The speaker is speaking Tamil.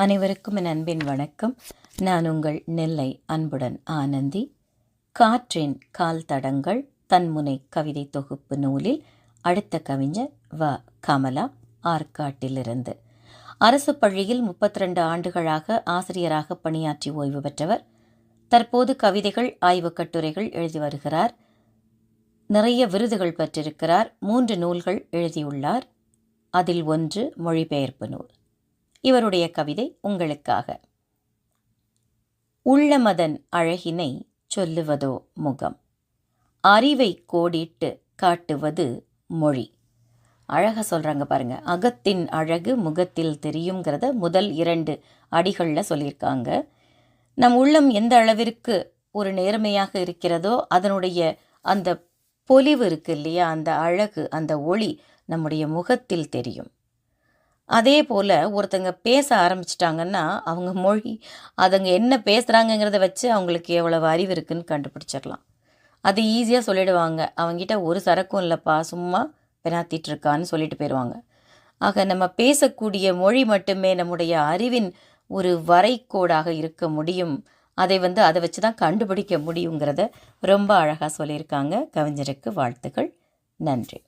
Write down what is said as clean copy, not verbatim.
அனைவருக்கும் என் அன்பின் வணக்கம். நான் உங்கள் நெல்லை அன்புடன் ஆனந்தி. காற்றின் கால் தடங்கள் தன்முனை கவிதை தொகுப்பு நூலில் அடுத்த கவிஞர் வ. கமலா, ஆற்காட்டிலிருந்து. அரசு பள்ளியில் 32 ஆண்டுகளாக ஆசிரியராக பணியாற்றி ஓய்வு பெற்றவர். தற்போது கவிதைகள், ஆய்வுக் கட்டுரைகள் எழுதி வருகிறார். நிறைய விருதுகள் பெற்றிருக்கிறார். 3 நூல்கள் எழுதியுள்ளார். அதில் ஒன்று மொழிபெயர்ப்பு நூல். இவருடைய கவிதை உங்களுக்காக. உள்ளமதன் அழகினை சொல்லுவதோ முகம், அறிவை கோடிட்டு காட்டுவது மொழி. அழகாக சொல்கிறாங்க பாருங்க. அகத்தின் அழகு முகத்தில் தெரியுங்கிறத முதல் 2 அடிகளில் சொல்லியிருக்காங்க. நம் உள்ளம் எந்த அளவிற்கு ஒரு நேர்மையாக இருக்கிறதோ அதனுடைய அந்த பொலிவு இருக்கு இல்லையா, அந்த அழகு, அந்த ஒளி நம்முடைய முகத்தில் தெரியும். அதே போல் ஒருத்தங்க பேச ஆரம்பிச்சிட்டாங்கன்னா அவங்க மொழி, அதுங்க என்ன பேசுகிறாங்கங்கிறத வச்சு அவங்களுக்கு எவ்வளவு அறிவு இருக்குதுன்னு கண்டுபிடிச்சிடலாம். அது ஈஸியாக சொல்லிடுவாங்க. அவங்ககிட்ட ஒரு சரக்கும் இல்லைப்பா, சும்மா பெனாத்திட்டு இருக்கான்னு சொல்லிட்டு போயிடுவாங்க. ஆக நம்ம பேசக்கூடிய மொழி மட்டுமே நம்முடைய அறிவின் ஒரு வரைகோடாக இருக்க முடியும். அதை வச்சு தான் கண்டுபிடிக்க முடியுங்கிறத ரொம்ப அழகாக சொல்லியிருக்காங்க. கவிஞருக்கு வாழ்த்துக்கள். நன்றி.